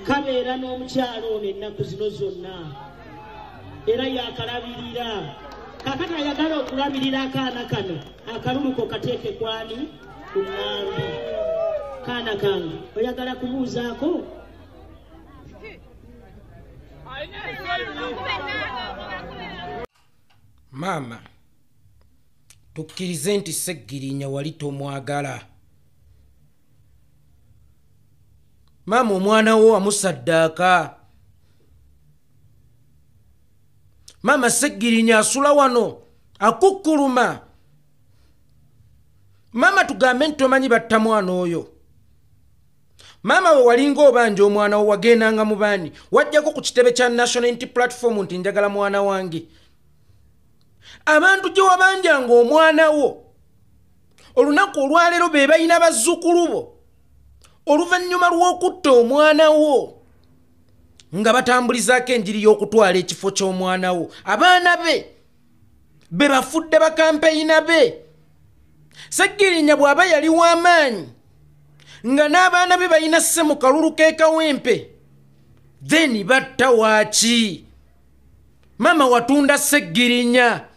kabeera n'omukyalo ono ennaku zino zonna era yakalabirira kakati ayagala okulabirira akaana kano akaluluko kateeke kwani ku ŋŋambi kaana kange oyagala kubuuzaako maama tukkirize nti Seggirinya wali tomwagala maama omwana wo wamusaddaaka maama Seggirinya asula wano akukkuluma maama tugambe nti tomanyi batta mwana oyo maama we walinga obanja omwana wo wagendanga mu baani wajjako ku kitebe kya National Unity Platform nti njagala mwana wange abantu gye wabanjanga omwana wo olunaku olwaleero be balina bazzukulu bo oluvannyuma lw'okutta omwana wo nga batambulizaako enjiri y'okutwala ekifo ky'omwana wo abaana be bafudde bakampeyina be Seggirinya bw'aba yali w'amaanyi nga n'abaana be balina sse mu kalulu k'ekawempe then batta waaki maama watunda Seggirinya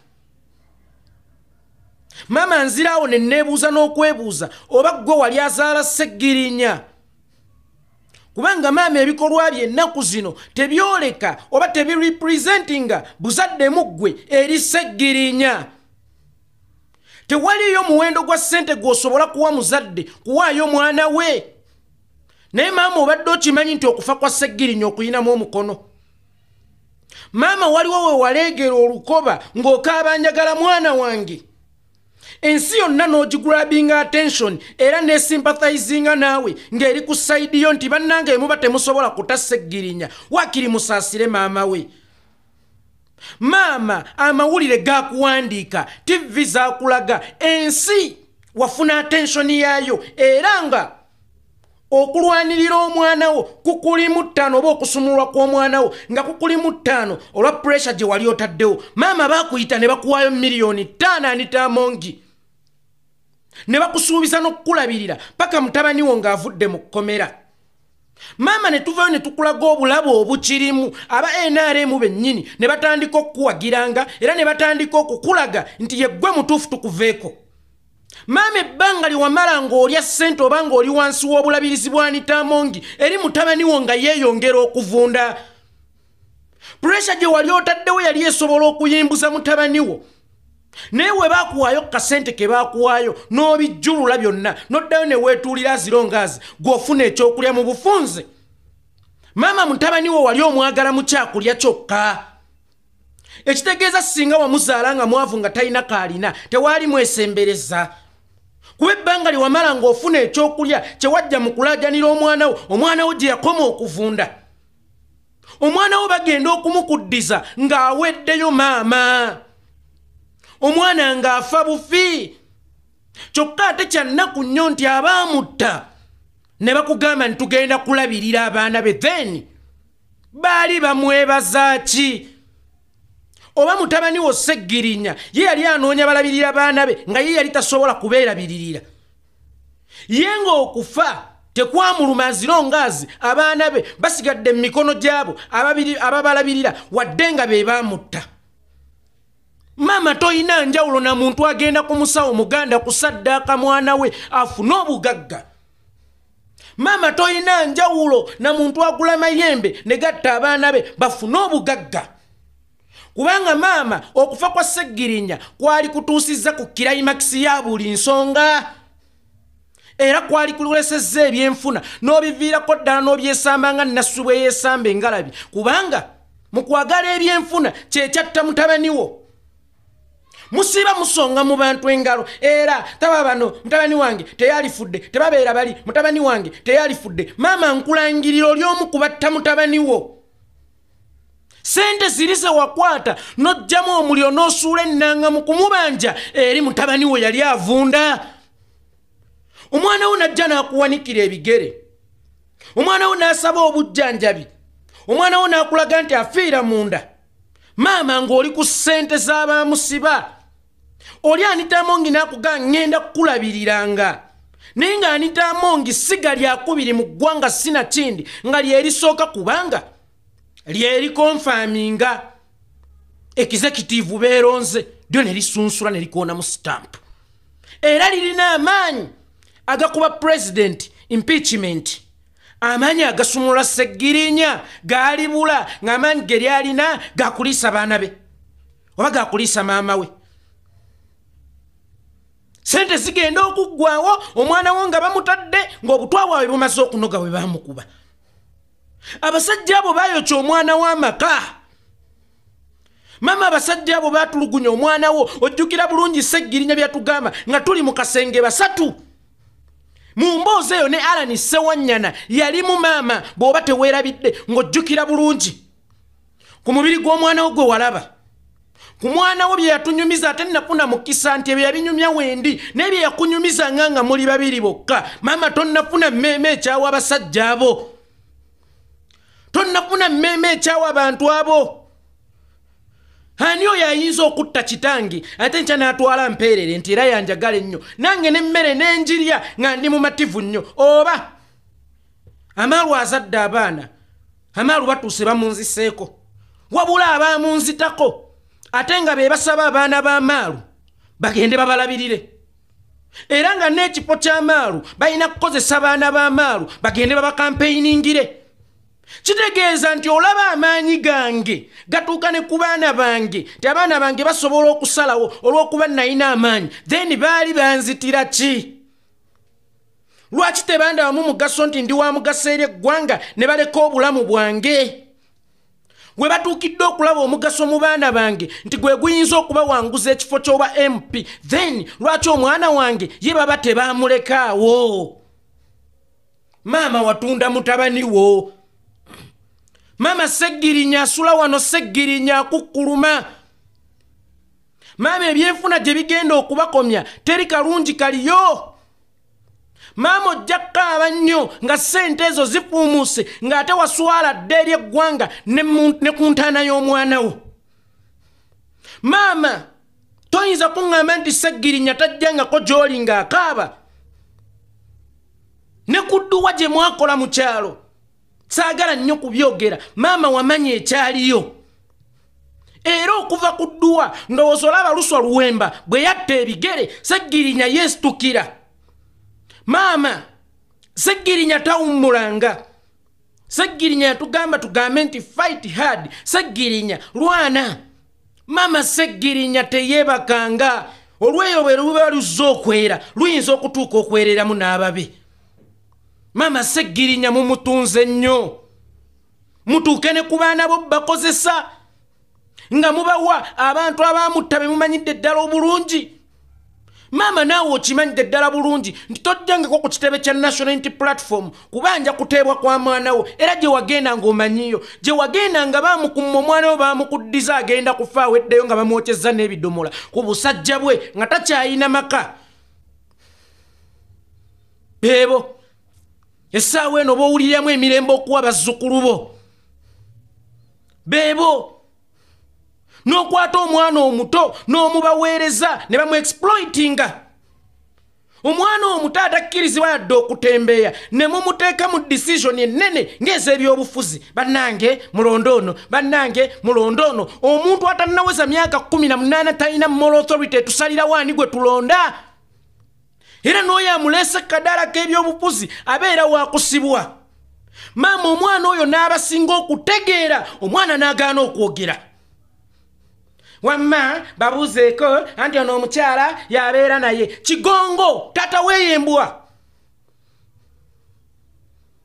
maama nziraawo ne neebuuza n'okwebuuza oba ggwe wali azaala Seggirinya kubanga maama ebikolwa bye ennaku zino tebyoleka oba tebirepresentinga buzaddemu ggwe eri Seggirinya tewaliyo muwendo gwa ssente gw'osobola kuwa muzadde kuwaayo mwana we naye maama obadde okimanyi nti okufa kwa Seggirinya okuyinamu omukono maama waliwo we waleegera olukoba ng'okaaba njagala mwana wange ensi yonna n'ogigulabinga attention era nesympathizinga naawe ng'eri ku sayidi yo nti bannange emuba temusobola kuta Seggirinya wakiri musaasire maama we maama amawulire gakuwandiika TV zakulaga ensi wafuna attention yaayo era nga okulwanirira omwana wo kukulimu 5 oba okusumulwa kw'omwana wo nga kukulimu 5 olwa pressure gye wali otaddewo maama bakuyita ne bakuwaayo miliyoni 5 anitamongi ne bakusuubiza n'okukulabirira paka mutabani wo ng'avudde mu kkomera maama ne tuvayo ne tukulaga obulabo obukirimu aba NRM bennyini ne batandika okukuwagiranga era ne batandika okukulaga nti yeggwe mutuufu tukuveeko maama ebbanga liwamala ng'olya ssente oba ng'oli wansi w'obulabirizi bwa Anitamongi eri mutabani wo nga yeeyongera okuvunda pressure gye wali otaddewo yali esobola okuyimbuza mutabani wo naye we baakuwaayo kasente ke baakuwaayo n'obijjulula byonna n'oddayo ne weetuulira azirongaazi gw'ofuna ekyokulya mu bufunze maama mutabani wo wali omwagala mu kyakulya kyokka ekitegeeza singa wamuzaala nga mwavu nga talina kaalina tewaali mwesembereza kuba ebbanga liwamala ng'ofuna ekyokulya kye wajja mu kulaajanira omwana wo gye yakoma okuvunda omwana wo bagenda okumukuddiza ng'aweddeyo maama omwana ng'afa bufi kyokka ate kyannaku nnyo nti abaamutta ne bakugamba nti tugenda kulabirira abaana be then baali bamwebaza ki oba mutabani wo Seggirinya ye yali anoonya balabirira abaana be nga ye yali tasobola kubeerabiririra ye ng'okufa tekwamuluma azirongaazi abaana be basigadde mu mikono gyabo ababalabirira wadde nga be baamutta maama toyina njawulo na muntu agenda ku musawo muganda kusaddaaka mwana we afune obugagga maama toyina njawulo na muntu agula mayembe ne gatta abaana be bafune obugagga kubanga maama okufa kwa Seggirinya kwali kutuusizza ku climax ya buli nsonga era kwali kulesezza ebyenfuna n'obiviirako ddala n'obyesambanga nassu bwe yeesamba engalabi kubanga mu kwagala ebyenfuna kyekyatta mutabani wo musiba musonga mu bantu engalo era taba bano mutabani wange teyalifudde tebabeera bali mutabani wange teyalifudde maama nkulangirira oli omu kubatta mutabani wo sente zirize wakwata n'ojjamu omuliro n'osuula ennanga mu kumubanja eri mutabani wo yali avunda omwana wo najja n'akuwanikira ebigere omwana wo n'asaba obujjanjabi omwana wo n'akulaga nti afiira munda maama ng'oli ku ssente z'abaamusiba oli Anitamongi n'akuga ngenda kukulabiriranga ninga Anita Among siga lyakubiri mu ggwanga sinakindi nga lyerisooka kubanga lyeri confirminga executive beeronze lyo ne lisunsula ne likoona mu stamp era lirina amaanyi agakuba president impeachment amaanyi agasumulula Sseggirinya gaalibula ng'amaanyi ge lyalina gakuliisa baana be oba gakuliisa maama we sente zigenda okuggwawo omwana wo nga bamutadde ng'obutwa bwabwe bumaze okunoga bwe baamukuba abasajja abo baayokya omwana w'amaka mama abasajja abo baatulugunya omwana wo ojjukira bulungi Sseggirinya byatugamba nga tuli mu kasenge basatu mu mboozi eyo ne Alan Ssewanyana yali mu maama bw'oba teweerabidde ng'ojjukira bulungi ku mubiri gw'omwana wo gwe walaba ku mwana wo bye yatunyumiza ate nafuna mukisa nti ebyo yabinyumya wendi n'ebyo yakunyumiza nga muli babiri bokka maama tonnafuna mmeeme ekyawa abasajja abo tonnafuna mmeeme ekyawa abantu abo ani oyo ayinza okutta kitangi ate nkya n'atwala mpeerere nti era yanjagala ennyo nange n'emmere n'enjirya nga ndi mumativu nnyo oba amaalu azadde abaana amaalu batuuse bamunziseeko wabula abaamunzitako ate nga be basaba abaana b'amaalu bagende babalabirire era nga n'ekifo ky'amaalu balina kukozesa abaana b'amaalu bagende babakampeyiningire kitegeeza nti olaba amaanyi gange gatuuka ne ku baana bange nti abaana bange basobola okusalawo olw'okuba nalina amaanyi then baali banzitira ki lwaki tebandabamu mugaso nti ndi wa mugaso eri eggwanga ne baleka obulamu bwange we batuukidde okulaba omugaso mu baana bange nti gwe guyinza okubawanguza ekifo ky'oba MP then lwaki omwana wange ye baba tebaamulekaawo maama watunda mutabani wo maama Sseggirinya asula wano Sseggirinya akukkuluma maama ebyenfuna gye bigenda okubakomya teri kalungi kaliyo maama ojja kukaaba nnyo nga ssente ezo zifuumuuse ng'ate waswala dde eri eggwanga ne ku ntaana y'omwana wo maama toyinza kuŋŋamba nti Sseggirinya tajjangako gy'oli ng'akaaba ne kudduwa gye mwakola mu kyalo saagala nnyo kubyogera maama wamanya ekyaliyo era okuva ku dduwa ndowooza olaba Luswa Luwemba bwe yatta ebigere Sseggirinya yeesitukira maama Sseggirinya tawummulanga Sseggirinya yatugamba tugambe nti fight hard Sseggirinya lwana maama Sseggirinya teyeebakanga olweyo bwe luba luzza okwera luyinza okutuuka okwereramu n'ababe maama Sseggirinya mumutunze nnyo mutuuke ne ku baana bo bakozesa nga mubawa abantu abaamutta be mumanyidde ddala obulungi maama naawe okimanyidde ddala bulungi nti tojjangako ku kitebe kya National Unity Platform kubanja kuteebwa kwa mwana wo era gye wagenda ng'omanyiyo gye wagenda nga baamukumma omwana wo baamukuddiza agenda kufa aweddeyo nga bamwokyezza n'ebidomola ku busajja bwe nga takyayina maka beebo essaawa eno bowuliramu emirembe okuwa bazzukulu bo beebo n'okwata omwana omuto n'omubaweereza ne bamu-exploitinga omwana omuto atakkirizibwa yadde okutembeeya ne mumuteeka mu decision ennene ng'ez'ebyobufuzi bannange mulondo ono bannange mulondo ono omuntu atannaweza myaka 18 talina moral authority etusalirawo ani gwe tulonda era n'oyo amuleese kadaala k'ebyobufuzi abeera waakusibwa maama omwana oyo n'abasinga okutegeera omwana n'agaana okwogera wamma babuuzeeko anti ono omukyala yabeera naye kigongo tata weeyembwa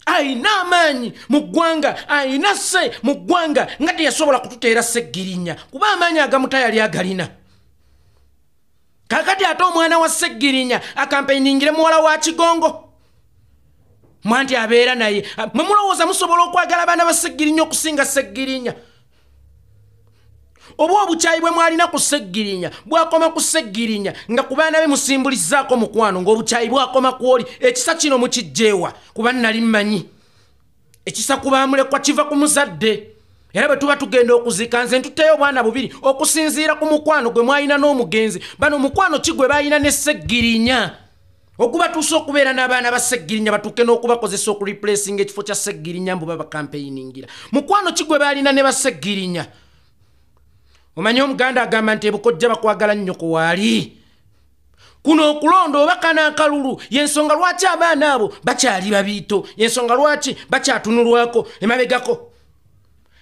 ayina amaanyi mu ggwanga ayina sse mu ggwanga nga teyasobola kututeera Sseggirinya kuba amaanyi agamuta yali agalina kakati ate omwana wa Sseggirinya akampeyiningire muwala wa kigongo mwanti abeera naye mwe mulowooza musobola okwagala abaana ba Sseggirinya okusinga Sseggirinya oba obukyayi bwe mwalina ku Sseggirinya bwakoma ku Sseggirinya nga ku baana be musimbulizzaako mukwano ng'obukyayi bwakoma kwoli ekisa kino mukijjeewa kuba nali mmanyi ekisa ku baamulekwa kiva ku muzadde era bwe tuba tugenda okuziika nze ntuteyo obwana bubiri okusinziira ku mukwano gwe mwalina n'omugenzi bano mukwano ki gwe baalina ne Sseggirinya okubatuusa okubeera n'abaana ba Seggirinya batuuke n'okubakozesa okureplacing ekifo kya Seggirinya mbu baba campaigningira mukwano ki gwe baalina ne ba Seggirinya omanyi omuganda agamba nti ebukojja bakwagala nnyo ku waali kuno okulonda obaka n'akalulu yensonga lwaki abaana abo bakyali babiito yensonga lwaki bakyatunulwako emabegako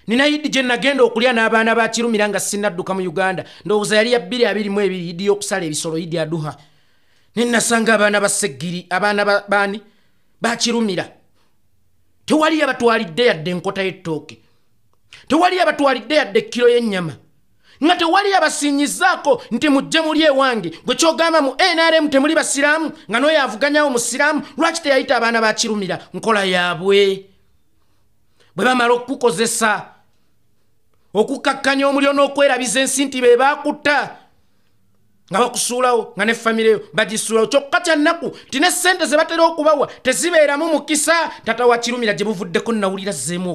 nina Idi gye nagenda okulya n'abaana ba Kirumira nga sinnadduka mu Uganda ndowooza yali ya 222 Idi y'okusala ebisolo Idi aduha ninasanga abaana ba Seggiri abaana baani ba Kirumira tewali abatwalidde yadde enkota y'ettooke tewali abatwalidde yadde kilo y'ennyama nga tewali abasinyizaako nti mujje muli ewange gwe kyogamba mu NRM temuli basiraamu nga n'oyo avuganyawo musiraamu lwaki teyayita abaana ba Kirumira nkola yaabwe bwe bamala okukozesa okukakkanya omuliro n'okwerabiza ensi nti be baakutta nga bakusuulawo nga ne famire yo bagisuulawo kyokka kya nnaku ti ne ssente ze batera okubawa tezibeeramu mukisa tata wa Kirumira gye buvuddeko nawulira zzeemu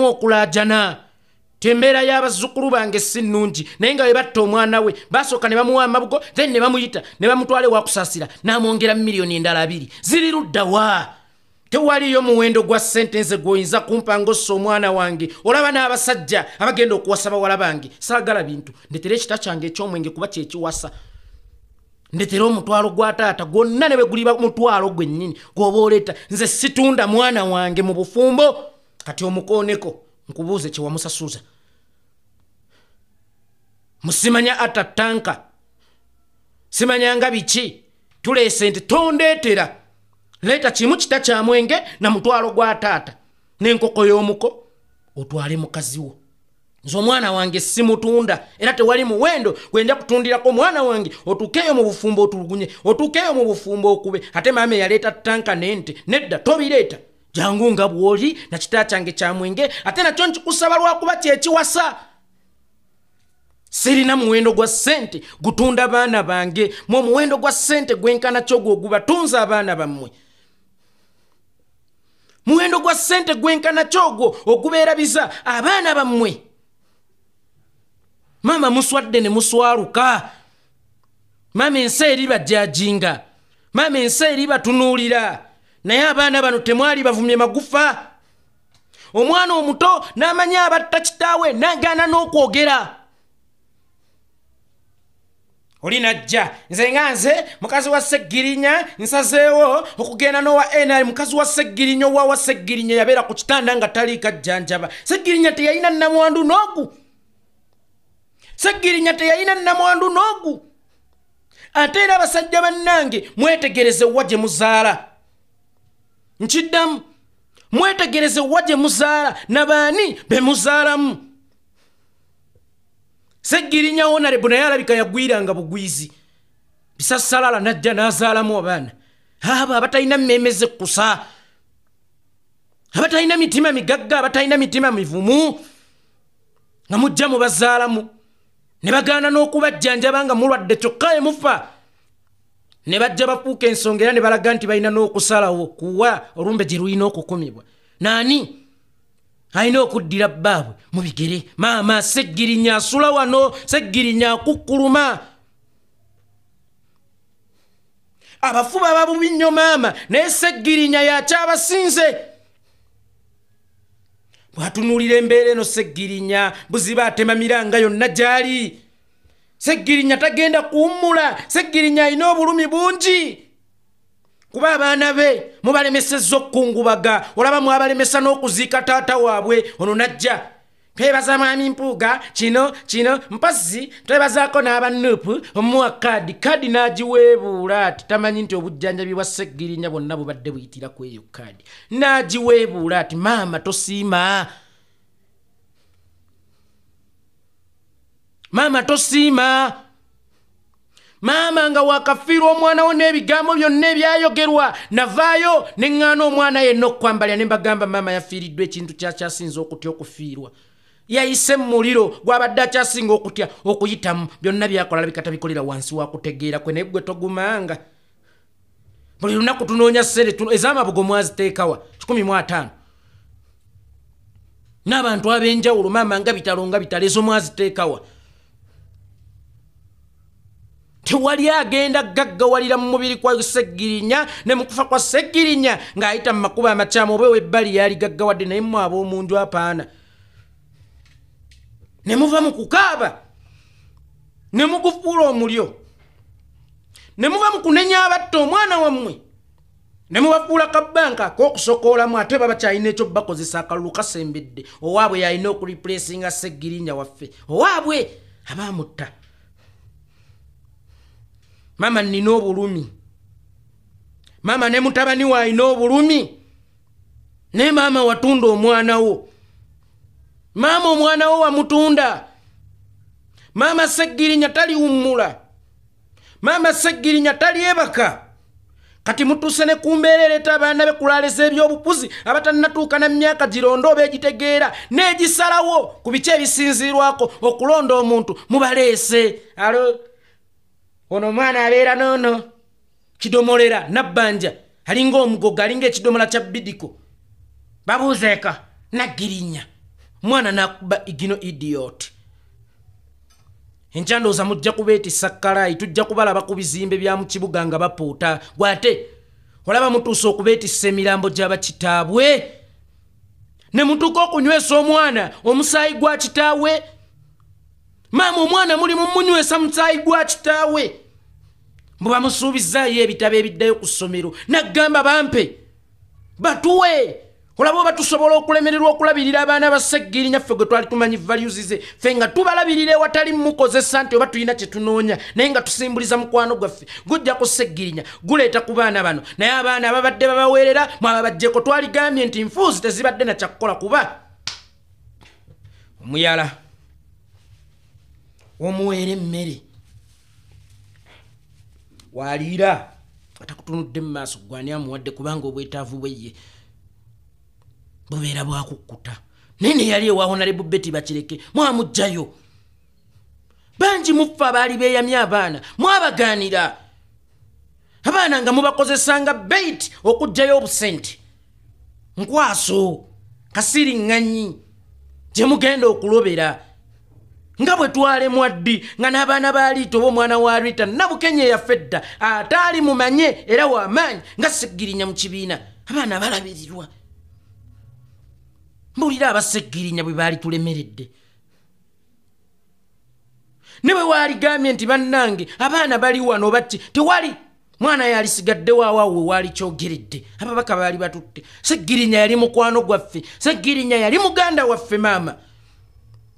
okulaajana tembeera y'abazzukulu bange si nnungi naye nga bwe batta omwana we basooka ne bamuwa amabugo then ne bamuyita ne bamutwala ewakusaasira n'amwongera miliyoni endala 2 ziri luddawa tewaliyo muwendo gwa sentense gw'oyinza kumpa ng'ossa omwana wange olaba n'abasajja abagenda okuwasa bawala bange saagala bintu ndetera ekita kyange eky'omwenge kuba kyekiwasa ndetera omutwalo gwa taata gwonna ne bwe guliba mutwalo gwennyini gw'oba oleeta nze situnda mwana wange mu bufumbo kati omukooneko nkubuuze kye wamusasuza musimanya atatanka simanyanga biki tuleese nti tondeetera leeta kimu kita kya mwenge na mutwalo gwa taata n'enkoko y'omuko otwale mukazi wo nze omwana wange simutunda era tewali muwendo gwenja kutundirako omwana wange otuukeeyo mu bufumbo otulugunye otuukeeyo mu bufumbo okube ate maama yaleeta tanka n'ente nedda tobireeta jangu nga bwoli na kita kyange kya mwenge ate nakyo nkikusaba lwakuba kyekiwasa sirina muwendo gwa ssente gutunda baana bange mu muwendo gwa ssente gwenkana kyo gubatunza abaana bammwe muwendo gwa ssente gwenkana kyogo okubeerabiza abaana bammwe mama muswadde ne muswaluka mama ensi eri bajjajinga mama ensi eri batunuulira naye abaana bano temwali bavumye magufa omwana omuto n'amanya abatta kitaawe n'agaana n'okwogera oli najja nze nga nze mukazi wa Seggirinya nsazeewo okugenda n'owa NRM mukazi wa Seggirinya owa Seggirinya yabeera ku kitanda nga tali kajjanjaba Seggirinya teyalina nnamwandu n'ogu Seggirinya teyalina nnamwandu n'ogu ate era abasajja bannange mwetegereze wa gye muzaala nkiddamu mwetegereze wa gye muzaala nabaani be muzaalamu Seggirinya Honorable naye alabika yagwiranga bugwizi bisasalala najja n'azaalamu abaana abo abatalina mmemeze kusa abatalina mitima migagga abatalina mitima mivumu nga mujja mu bazaalamu ne bagaana n'okubajjanjaba nga mulwadde kyokka emufa ne bajja bafuuka ensonga era ne balaga nti balina n'okusalawo kuwa olumbe gye lulina okukumibwa naani alina okuddira bbaabwe mu bigere maama Seggirinya asula wano Seggirinya akukkuluma abafuba babubi nnyo maama naye Seggirinya yakyabasinze bwatunuulira embeera eno Seggirinya buziba atema miranga yonna gy'ali Seggirinya tagenda kuwummula Seggirinya alina obulumi bungi kuba abaana be mubalemesezza okukungubaga olaba mwabalemesa n'okuziika taata waabwe ono najja twebaza mwami Mpuuga kino mpazi twebazaako n'abanuupu omuwa kaadi n'agiweebuula ati tamanyi nti obujjanjabi bwa Seggirinya bwonna bubadde buyitira ku eyo kaadi n'agiweebuula ati maama tosiima maama tosiima maama nga wakafiirwa omwana wo n'ebigambo byonna ebyayogerwa navaayo neŋŋaana omwana yenna okwambalira ne mbagamba maama yafiiriddwa ekintu kyakyasinza okutya okufiirwa yayise mu muliro gw'abadde akyasinga okutya okuyitamu byonna byakola labika tabikolera wansi wa kutegeera kwe naye gwe togumanga buli lunaku tunoonya ssente ez'amabugo mwaziteekawa 15 n'abantu ab'enjawulo maama nga bitalo ezo mwaziteekawa tewali agenda gaggawalira mu mubiri kwa Sseggirinya ne mu kufa kwa Sseggirinya ng'ayita mu makubo amakyamu oba webbali yali gaggawadde naye mmwe ab'omunju apaana ne muva mu kukaaba ne mugufuula omulyo ne muva mu kunenya abatta omwana wammwe ne mubafuula kabbanka k'okusokoolamu ate baba kyalina ekyo bakozesa akalulu kasembedde owaabwe yalina okulipulesinga Sseggirinya waffe owaabwe abaamutta mama nina obulumi mama ne mutabani we alina obulumi ne maama watunda omwana wo maama omwana wo wamutunda maama Sseggirinya taliwummula maama Sseggirinya talyebaka kati mutuuse ne kumbeera ereeta abaana be kulaaleza ebyobufuzi abatannatuuka na myaka gironda oba egitegeera n'egisalawo ku biki ebisinziirwako okulonda omuntu mubaleese alo ono mwana abeera noono kidomolera nabbanja alinga omugogo alinga ekidomola kya bidiko babuuzeeka Naggirinya mwana nakuba igino idiot enchandooza mujja kubeetisa kkalaayi tujja kubalaba ku bizimbe bya mu kibuga nga bapuuta gwate olaba mutuusa okubeetisa emirambo gy'abakitaabwe ne mutuuka okunywesa omwana omusaayi gwa kitaawe maama omwana muli mumunywesa musaayi gwa kitaawe mbu bamusuubizaayo ebitabo ebiddayo ku ssomero naggamba bampe batuwe olaba oba tusobola okulemererwa okulabirira abaana ba Sseggirinya ffe gwe twali tumanyi values ze ffe nga tubalabirira ewatali mukozesa nti oba tulina kye tunoonya naye nga tusimbuliza mukwano gwaffe gujja ku Sseggirinya guleeta ku baana bano naye abaana ababadde babaweerera mwababajjeko twaligambye nti nfuuzi tezibadde na kyakukola kuba omuyala omuweera emmere waliira atakutunudde mu maaso gwani amuwadde kubanga obwetaavu bwe ye bubeera bwakukkuta naye ne yali ewa Honorable Betty Bakireke mwamugjayo bangi muffe abaali beeyamya abaana mwabagaanira abaana nga mubakozesanga bait okugjayo obusente nkwaso kasiriŋŋanyi gye mugenda okulobera nga bwe twalemwa ddi nga n'abaana ba Liita oba omwana wa Rita Nabukenya yaffe dda ataali mumanye era w'amaanyi nga Sseggirinya mu kibiina abaana balabirirwa mbulira aba Sseggirinya bwe baali tulemeredde ne bwe waaligambye nti bannange abaana bali wano baki tewali mwana yalisigadde waawaawe waali kyogeredde ababaka baali batutte Sseggirinya yali mukwano gwaffe Sseggirinya yali muganda waffe maama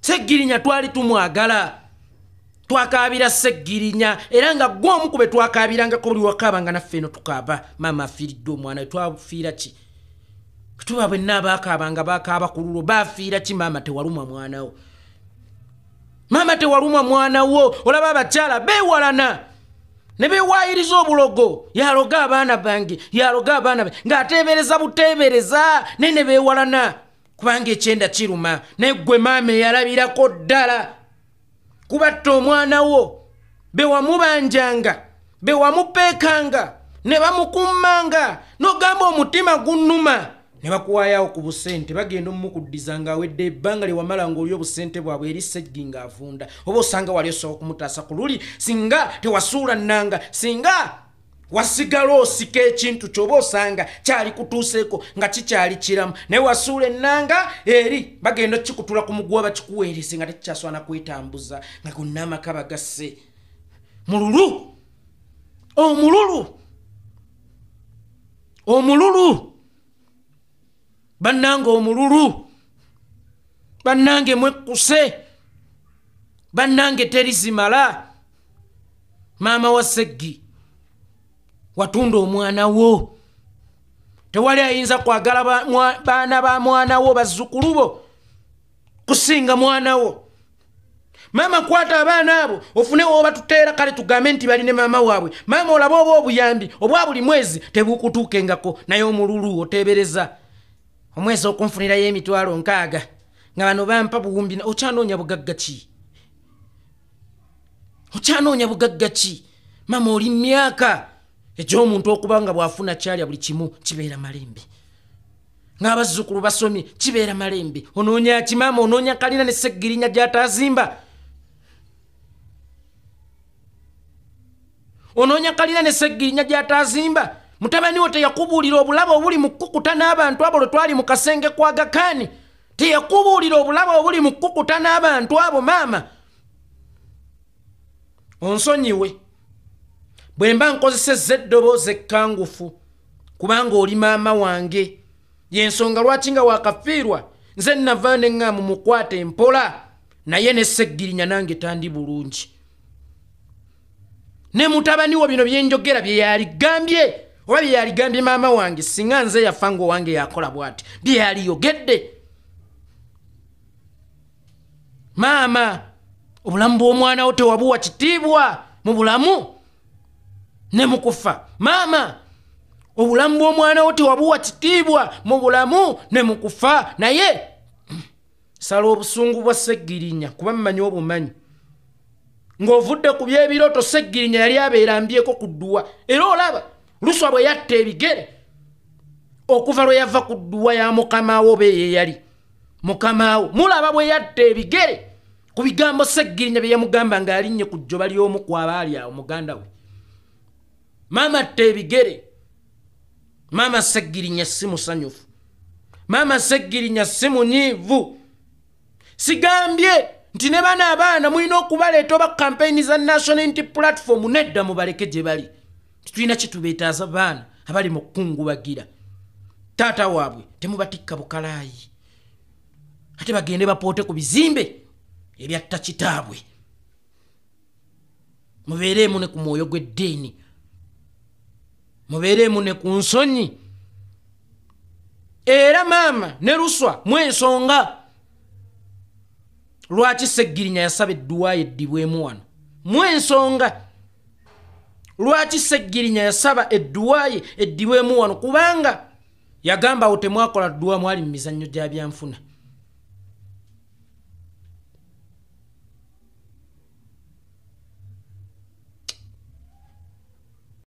Sseggirinya twali tumwagala twakaabira Sseggirinya era nga gw'omu ku be twakaabirangako buli wakaabanga naffe eno tukaaba maama afiiridde omwana we twafiira ki kutuba bwenna abaakaabanga bakaaba ku lulo baafiira ki maama tewalumwa mwana wo maama tewalumwa mwana wo olaba abakyala beewalana ne beewaayiriza obulogo yaloga abaana bange yaloga abaana be ng'ateebereza buteebereza naye ne beewalana kubanga ekyenda kiruma naye ggwe maama eyalabirako ddala kubatta omwana wo bewamubanjanga bewamupeekanga ne bamukummanga n'ogamba omutima gunnuma ne bakuwaayawo ku busente bagenda omukuddiza ng'awedde ebbanga lye wamala ng'oli obusente bwabwe eri Sseggi ng'afunda oba osanga wali osobola okumutaasa ku luli singa tewasuula nnanga singa wasigala osika ekintu ky'oba osanga kyali kutuuseeko nga kikyali kiramu naye wasuula ennanga eri bagenda kikutula ku muguwa bakikuweerese nga tekikyaswana kwetambuza nga gonna amaka bagasse mululu omululu bannange omululu bannange mwekkuse bannange terizimala maama wa Sseggi watunda omwana wo tewali ayinza kwagala baana ba mwana wo bazzukulu bo kusinga mwana wo maama kwata abaana abo ofune woba tuteera kale tugambe nti bali ne maama waabwe maama olaba oba obuyambi obwa buli mwezi tebukutuukengako naye omululu oteebereza omwezi okunfunirayo emitwalo 6 nga bano bampa buwumbi okyanoonya bugagga ki maama oli myaka egy'omuntu okuba nga bw'afuna kyalya buli kimu kibeera malembe ng'abazzukulu basomye kibeera malembe onoonya ki maama onoonya kalina ne Sseggirinya gy'ataazimba onoonya kalina ne Seggirinya gy'atazimba mutabani wo teyakubuulira obulaba obuli mu kkukuta n'abantu abo lwe twali mu kasenge kwa Gakani teyakubuulira obulaba obuli mu kkukuta n'abantu abo maama onsonyiwe bwe mba nkozesezza eddoboozi ekkangufu kubanga oli maama wange y'ensonga lwaki nga wakafiirwa nze nava ne ŋŋaamu mukwate mpola naye ne Seggirinya nange tandi bulungi ne mutabani wo bino byenjogera bye yaligambye oba bye yaligambye maama wange singa nze yafa ng'owange yakola bw'ati bye yaliyogedde maama obulamu bw'omwana wo tewabuwa kitiibwa mu bulamu ne mu kufa maama obulamu bw'omwana wo tewabuwa kitiibwa mu bulamu ne mu kufa naye sala obusungu bwa Seggirinya kuba mmanyi obumanyi ng'ovudde ku by'ebirooto Seggirinya yali abeera mbyeko ku dduwa era olaba Luswa bwe yatta ebigere okuva lwe yava ku dduwa ya mukamaawo be ye yali mukamaawo mulaba bwe yatta ebigere ku bigambo Seggirinya bye yamugamba ng'alinnye ku jjoba ly'omu ku abaali awo muganda we maama atta ebigere maama Seggirinya si musanyufu maama Seggirinya si munyiivu sigambye nti ne bana abaana mulina okubaleeta oba kampeyini za National Unity Platform nedda mubaleke gye bali tulina kitubeetaaza baana abali mu kkungubagira taata waabwe temubatikka bukalaayi ate bagende bapoote ku bizimbe ebyatta kitaabwe mubeereemu ne ku mwoyo gw'eddiini mubeereemu ne ku nsonyi era maama ne Luswa mwensonga lwaki Seggirinya yasaba edduwaayo eddibwemu wano mwensonga lwaki Seggirinya yasaba edduwaayo eddibwemu wano kubanga yagamba awo temwakola dduwa mwali mu mizannyo gya byanfuna